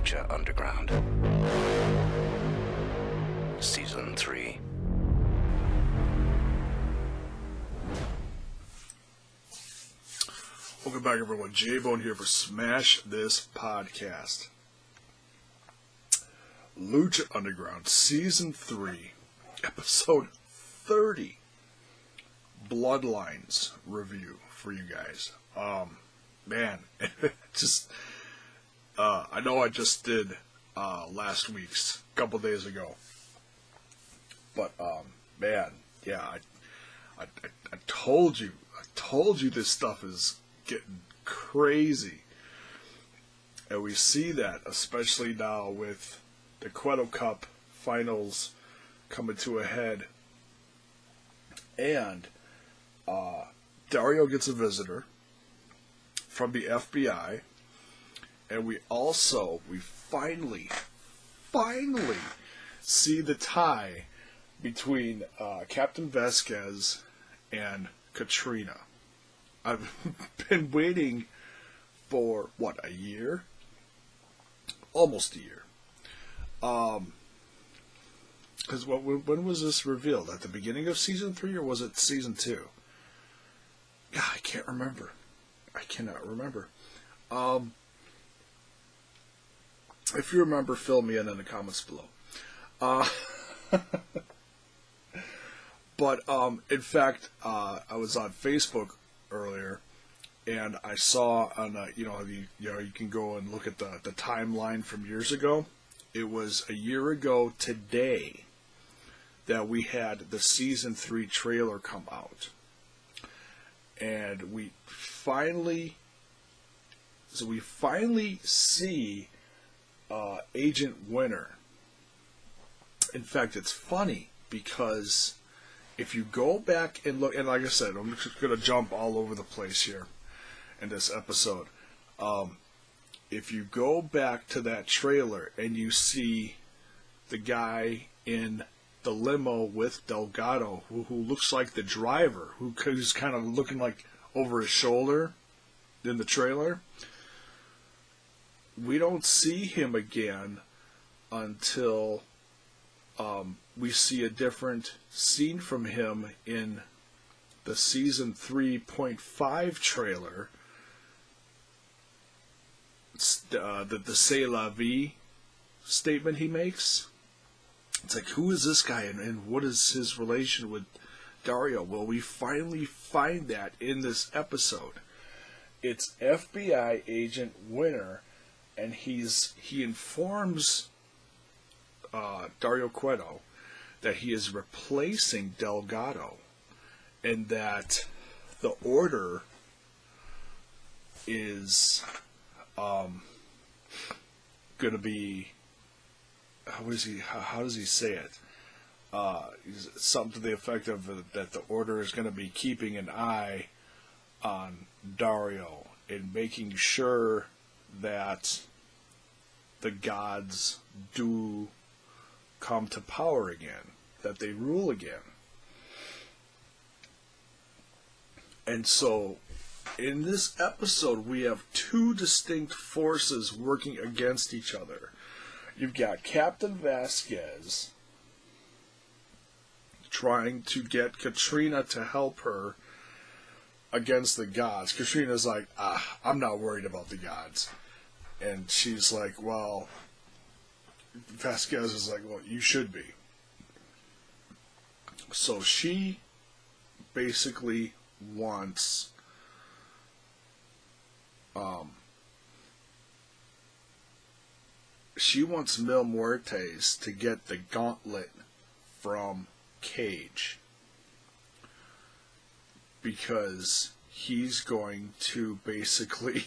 Lucha Underground. Season 3. Welcome back, everyone. J-Bone here for Smash This Podcast. Lucha Underground, Season 3, Episode 30. Bloodlines review for you guys. Man, I know I just did last week's, a couple days ago. But, man, yeah, I told you this stuff is getting crazy. And we see that, especially now with the Cueto Cup finals coming to a head. And Dario gets a visitor from the FBI. And we finally see the tie between Captain Vasquez and Katrina. I've been waiting for, a year? Almost a year. Because when was this revealed? At the beginning of Season 3, or was it Season 2? God, I can't remember. I cannot remember. If you remember, fill me in the comments below. But, in fact, I was on Facebook earlier, and I saw on, you can go and look at the timeline from years ago. It was a year ago today that we had the Season 3 trailer come out. And we finally see Agent Winter. In fact, it's funny because if you go back and look, and like I said, I'm just going to jump all over the place here in this episode. If you go back to that trailer and you see the guy in the limo with Delgado, who looks like the driver, who's kind of looking like over his shoulder in the trailer, we don't see him again until we see a different scene from him in the Season 3.5 trailer. It's the C'est la vie statement he makes. It's like, who is this guy and what is his relation with Dario? Well, we finally find that in this episode. It's FBI Agent Winter, and he informs Dario Cueto that he is replacing Delgado, and that the order is going to be, how does he say it? Something to the effect of that the order is going to be keeping an eye on Dario and making sure that the gods do come to power again, that they rule again. And so, in this episode, we have two distinct forces working against each other. You've got Captain Vasquez trying to get Katrina to help her against the gods. Katrina's like, I'm not worried about the gods. And she's like, well, Vasquez is like, well, you should be. So she basically wants Mil Muertes to get the gauntlet from Cage, because he's going to basically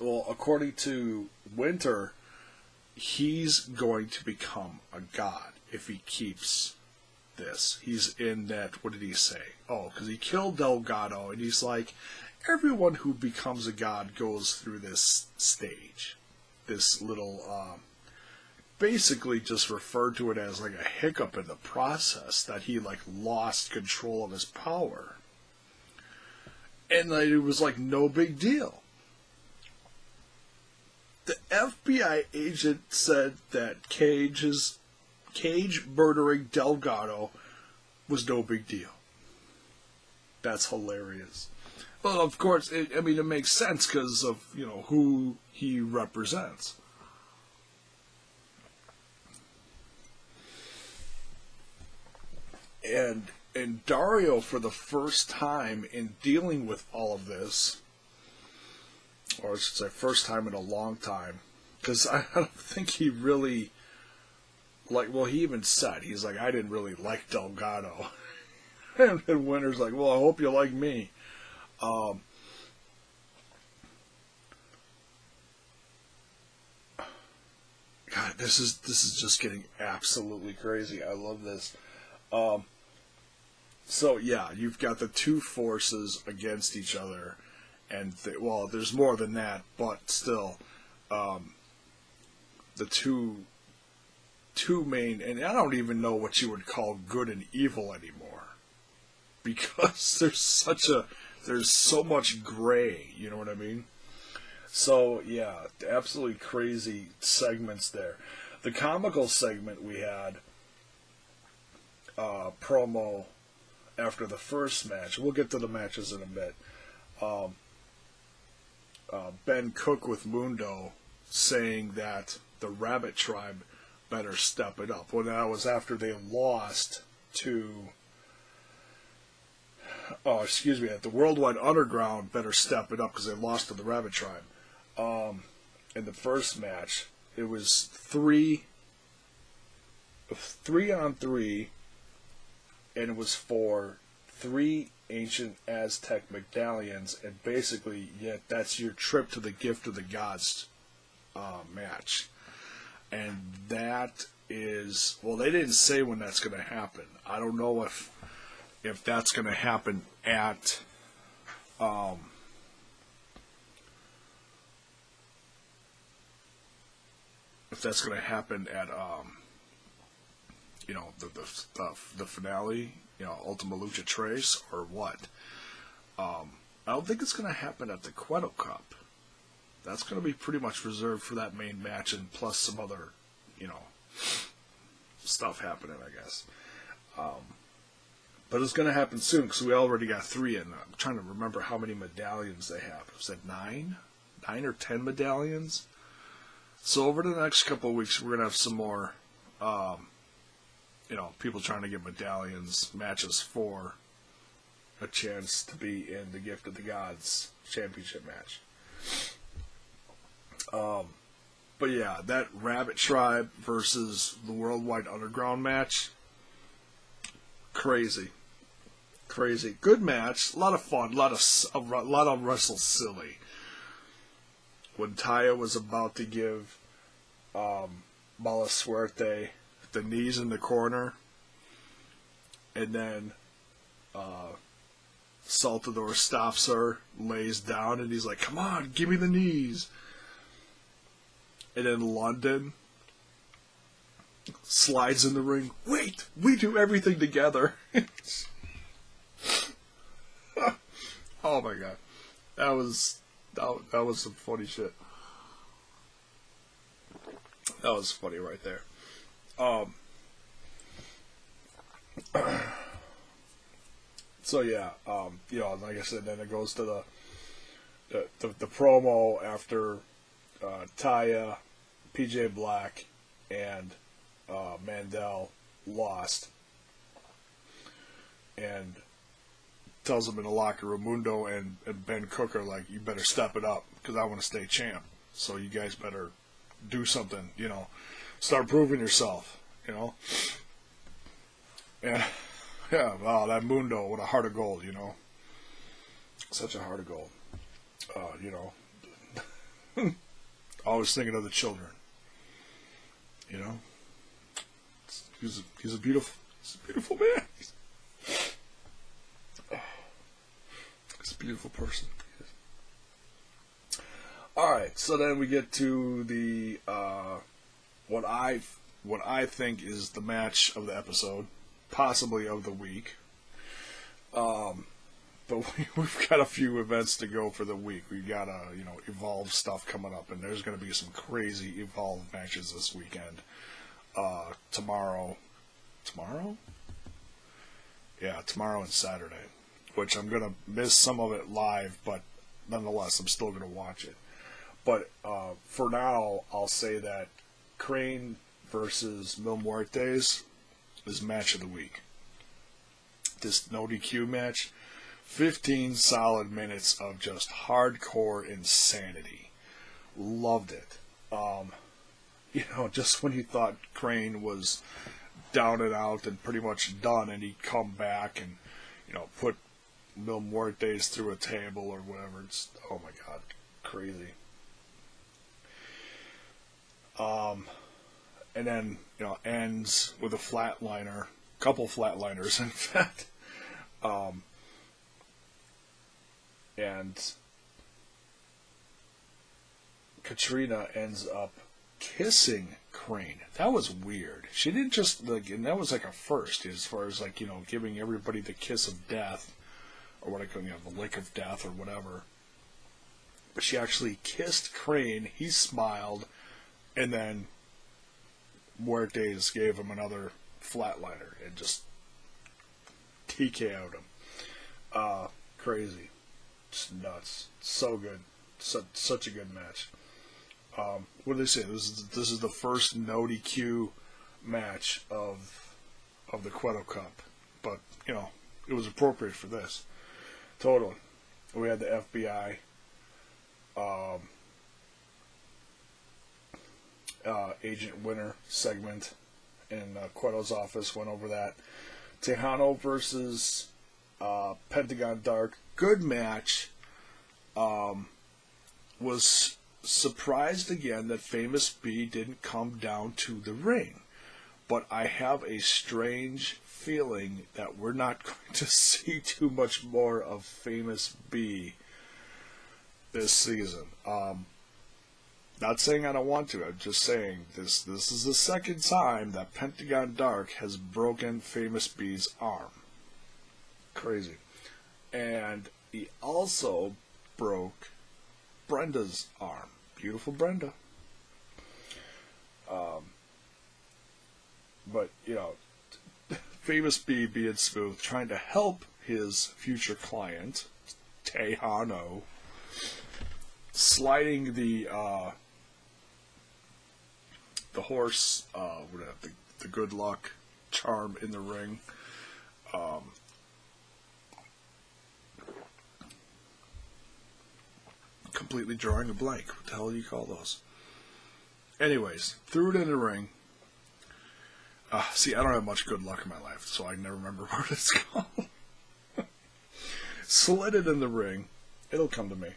according to Winter, he's going to become a god if he keeps this. He's in that, what did he say? Oh, because he killed Delgado, and he's like, everyone who becomes a god goes through this stage. This little, basically just referred to it as like a hiccup in the process, that he like lost control of his power. And it was like no big deal. The FBI agent said that Cage murdering Delgado was no big deal. That's hilarious. Well, of course, it makes sense because of, who he represents. And Dario, for the first time in dealing with all of this, or I should say first time in a long time, because I don't think he really, he even said, he's like, I didn't really like Delgado. And Winter's like, well, I hope you like me. God, this is just getting absolutely crazy. I love this. So yeah, you've got the two forces against each other, and there's more than that, but still, the two main, and I don't even know what you would call good and evil anymore, because there's so much gray. You know what I mean? So yeah, absolutely crazy segments there. The comical segment we had. Promo after the first match. We'll get to the matches in a bit. Ben Cook with Mundo saying that the Rabbit Tribe better step it up. Well, that was after they lost to that the Worldwide Underground better step it up because they lost to the Rabbit Tribe. In the first match, it was 3 on 3, and it was for 3 ancient Aztec medallions, and basically, that's your trip to the Gift of the Gods match. And that is, they didn't say when that's going to happen. I don't know if that's going to happen at the finale, Ultima Lucha Tres, or what. I don't think it's going to happen at the Cueto Cup. That's going to be pretty much reserved for that main match, and plus some other, stuff happening, I guess. But it's going to happen soon, because we already got 3 in. I'm trying to remember how many medallions they have. Was it 9? 9 or 10 medallions? So over the next couple of weeks, we're going to have some more, people trying to get medallions, matches for a chance to be in the Gift of the Gods championship match. But yeah, that Rabbit Tribe versus the Worldwide Underground match, crazy. Good match, a lot of fun, a lot of wrestle silly. When Taya was about to give Mala Suerte the knees in the corner, and then Saltador stops her, lays down, and he's like, come on, give me the knees. And then London slides in the ring. Wait, we do everything together. Oh my god. That was some funny shit. That was funny right there. So yeah, like I said, then it goes to the promo after Taya, PJ Black, and Mandel lost, and tells them in the locker room, Mundo and Ben Cook are like, you better step it up, because I want to stay champ, so you guys better do something, start proving yourself, And, yeah, wow, that Mundo, what a heart of gold, Such a heart of gold. Always thinking of the children. He's a beautiful man. He's a beautiful person. Alright, so then we get to the what I think is the match of the episode, possibly of the week. but we've got a few events to go for the week. We got Evolve stuff coming up, and there's going to be some crazy Evolve matches this weekend. Tomorrow, yeah, tomorrow and Saturday, which I'm going to miss some of it live, but nonetheless, I'm still going to watch it. But for now, I'll say that Crane versus Mil Muertes is match of the week. This no DQ match, 15 solid minutes of just hardcore insanity. Loved it. Just when you thought Crane was down and out and pretty much done, and he'd come back and, put Mil Muertes through a table or whatever. It's, oh my God, crazy. And then, ends with a flatliner, couple flatliners, in fact. And Katrina ends up kissing Crane. That was weird. She didn't just, and that was like a first, as far as giving everybody the kiss of death, or what I call, the lick of death, or whatever. But she actually kissed Crane, he smiled, and then Muertes gave him another flatliner and just TKO'd him. Crazy. Just nuts. So good. Such a good match. What did they say? This is the first no DQ match of the Cueto Cup. But, it was appropriate for this. Totally. We had the FBI. Agent Winner segment in Cueto's office, went over that. Tejano versus Pentagon Dark, good match. Was surprised again that Famous B didn't come down to the ring, but I have a strange feeling that we're not going to see too much more of Famous B this season. Not saying I don't want to. I'm just saying this is the second time that Pentagon Dark has broken Famous B's arm. Crazy. And he also broke Brenda's arm. Beautiful Brenda. But, Famous B being smooth, trying to help his future client, Tejano, sliding the horse, the good luck charm in the ring. Completely drawing a blank. What the hell do you call those? Anyways, threw it in the ring. See, I don't have much good luck in my life, so I never remember what it's called. Slid it in the ring. It'll come to me.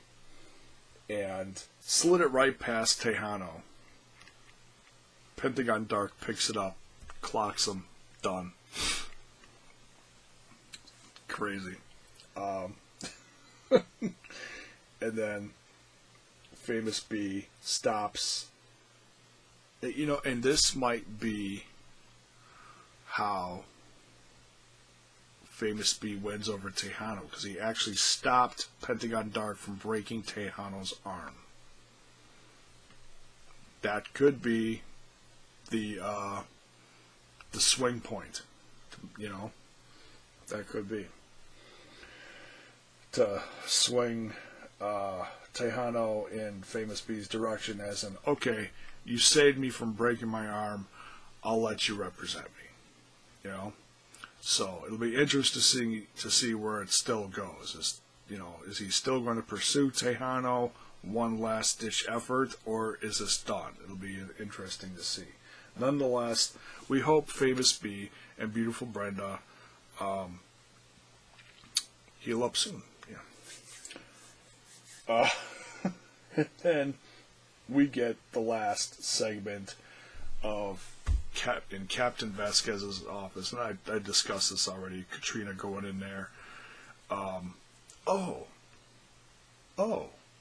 And slid it right past Tejano. Pentagon Dark picks it up, clocks him, done. Crazy. And then Famous B stops. And this might be how Famous B wins over Tejano, because he actually stopped Pentagon Dark from breaking Tejano's arm. That could be the swing point, that could be to swing Tejano in Famous B's direction, as in, okay, you saved me from breaking my arm, I'll let you represent me, So it'll be interesting to see where it still goes. Is he still going to pursue Tejano, one last ditch effort, or is this done? It'll be interesting to see. Nonetheless, we hope Famous B and beautiful Brenda heal up soon. Yeah. And then we get the last segment of in Captain Vasquez's office, and I discussed this already. Katrina going in there.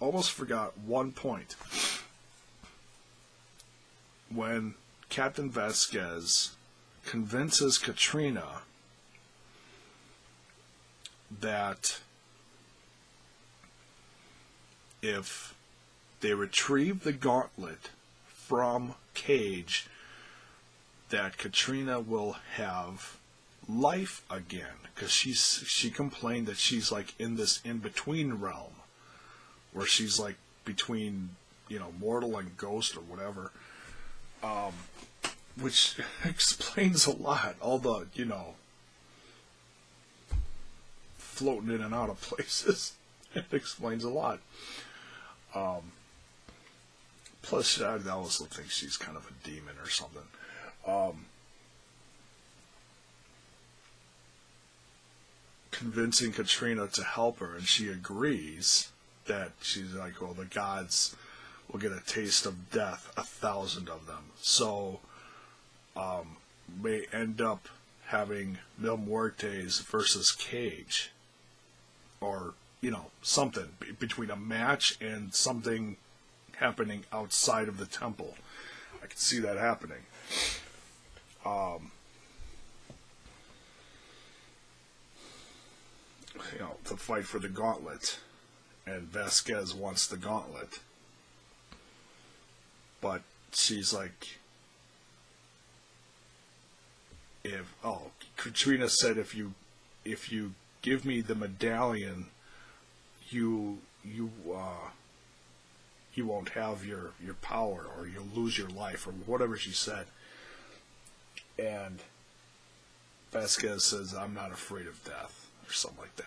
Almost forgot one point. When Captain Vasquez convinces Katrina that if they retrieve the gauntlet from Cage, that Katrina will have life again, because she complained that she's like in this in-between realm where she's like between, you know, mortal and ghost or whatever, which explains a lot. All the, you know, floating in and out of places. It explains a lot. Plus, I also think she's kind of a demon or something. Convincing Katrina to help her, and she agrees. That she's like, well, the gods will get a taste of death, 1,000 of them. So, may end up having Mil Muertes versus Cage. Or, you know, something between a match and something happening outside of the temple. I can see that happening. You know, to fight for the gauntlet. And Vasquez wants the gauntlet. But she's like, Katrina said if you give me the medallion, you won't have your power, or you'll lose your life, or whatever she said. And Vasquez says, I'm not afraid of death, or something like that.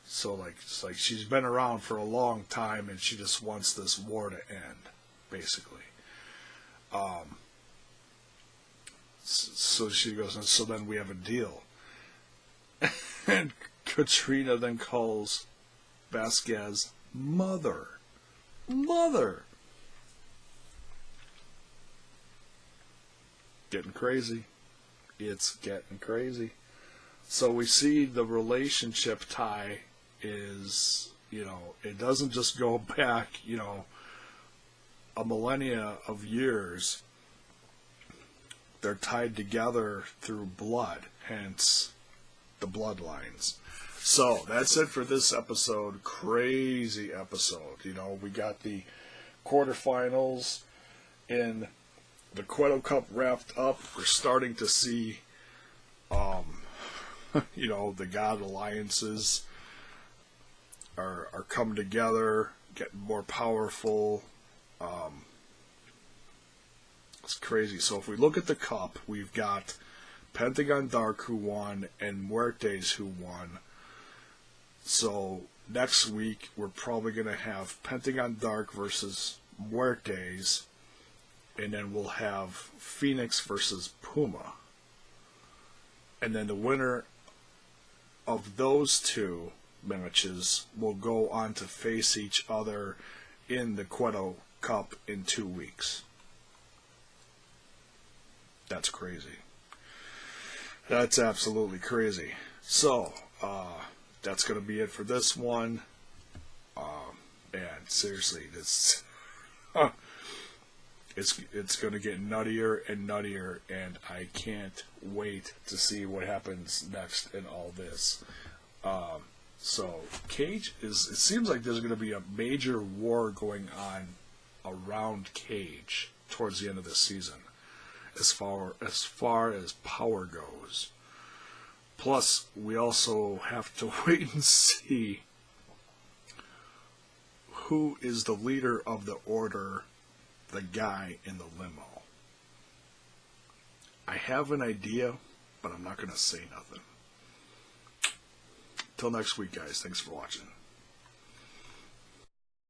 So like, it's like she's been around for a long time, and she just wants this war to end, basically. So she goes, and so then we have a deal. And Katrina then calls Vasquez mother. Mother! Getting crazy. It's getting crazy. So we see the relationship tie is, you know, it doesn't just go back, you know, a millennia of years. They're tied together through blood, hence the Bloodlines. So that's it for this episode. Crazy episode. You know, we got the quarterfinals in the Cueto Cup wrapped up. We're starting to see, you know, the God Alliances are coming together, getting more powerful. It's crazy. So if we look at the cup, we've got Pentagon Dark who won and Muertes who won. So next week we're probably going to have Pentagon Dark versus Muertes, and then we'll have Phoenix versus Puma. And then the winner of those two matches will go on to face each other in the Cueto Cup in 2 weeks. That's crazy. That's absolutely crazy. So, that's going to be it for this one. And seriously, this it's going to get nuttier and nuttier, and I can't wait to see what happens next in all this. So Cage it seems like there's going to be a major war going on around Cage towards the end of this season, as far as power goes. Plus, we also have to wait and see who is the leader of the Order, the guy in the limo. I have an idea, but I'm not going to say nothing. Till next week, guys. Thanks for watching.